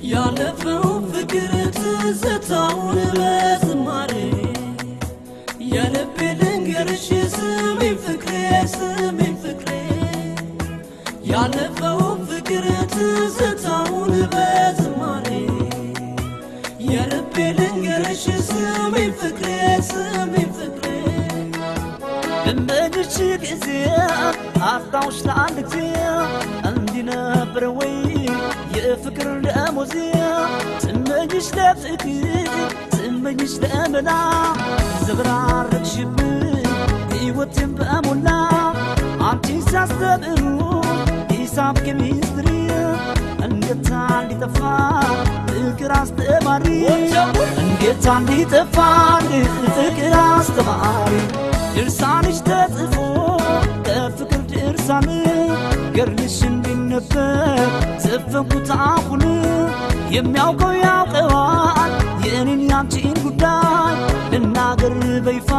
ያለፈው ፍቅር ትዝታውን በዝማሬ የልቤ ልንገርሽ ስሚኝ ፍቅሬ ያለፈው ፍቅር ትዝታውን በዝማሬ የልቤ ልንገርሽ ስሚኝ ፍቅሬ እምነሽ ጊዜ አጣውሽ ለአንድ ጊዜ እንዲህ ነበር ወይ የፍቅር ደሞዜ ስመኝሽ ለፍቅር ስመኝሽ ለመላ ዘብራርቅሽብኝ ሕይወቴን በሞላ አንቺ ሳስተምሩ ሂሳብ ኬሚስትሪ እንዴት እንዲጠፋ ፍቅር አስተማሪ እንዴት እንዲጠፋ ፍቅር አስተማሪ ድርሳንሽ ተጽፎ ከፍቅር ድርሳን ገርልሽ እንዲነበብ ጽፈንኩት አሁን የሚያውቀው ያውቀዋል የኔን ያንቺን ጉዳይ ልናገር በይፋ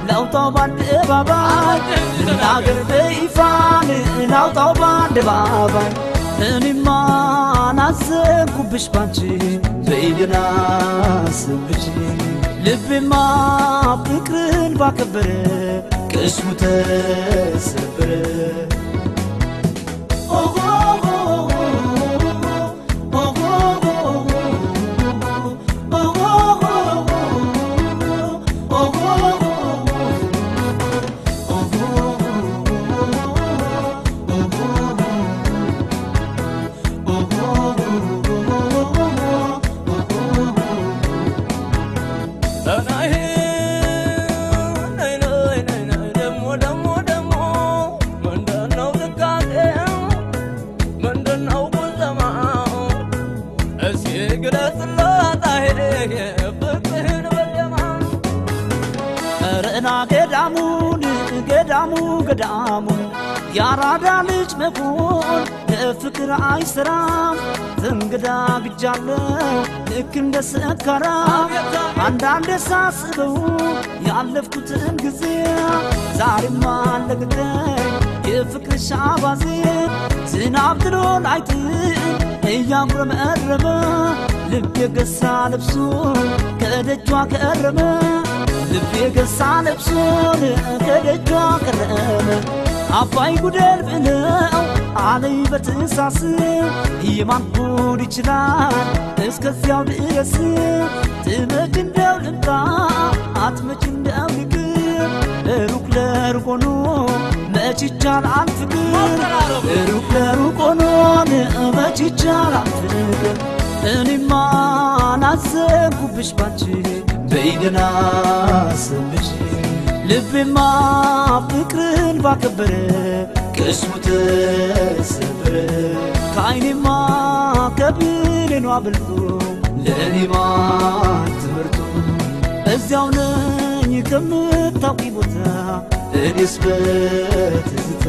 ላውጣው በአደባባይ ልናገር በይፋ ላውጣው በአደባባይ እኔማ ናዘንኩብሽ ባንቺ በይደና ስብሽ ልቤማ ፍቅርን ባከበረ ቅስሙ ተሰበረ ገዳሙ ያራዳ ልጅ መሆን ለፍቅር አይሰራም ተንገዳግጃለሁ ልክ እንደ ሰካራም አንዳንዴ ሳስበው ያለፍኩትን ጊዜ ዛሬማ አለቅተኝ የፍቅርሽ አባዜ ዝናብ ጥሎ ላይጥል እያጉረመረመ ልቤ ገሳ ልብሱ ከደጇ ከረመ ልቤ ገሳ ልብሱን ከደጇ ከረመ አባይ ጉደል ብለው አለይ በትሳስ የማን ጉድ ይችላል እስከዚያው ድረስ ትመጭ እንደው ልምጣ አትመጭ እንደው ልቅር ሩቅ ለሩቅ ሆኖ መች ይቻላል ፍቅር ሩቅ ለሩቅ ሆኖ መች ይቻላል ፍቅር እኔማ ናዘንኩብሽ ባንቺ በይደና ስብሽ ልቤማ ፍቅርን ባከበረ ቅስሙ ተሰበረ ከዓይኔማ ከብሌኗ በልጦ ለእኔማ ትምህርቱ እዚያው ነኝ ከምታውቂ ቦታ እኔስ በትዝታ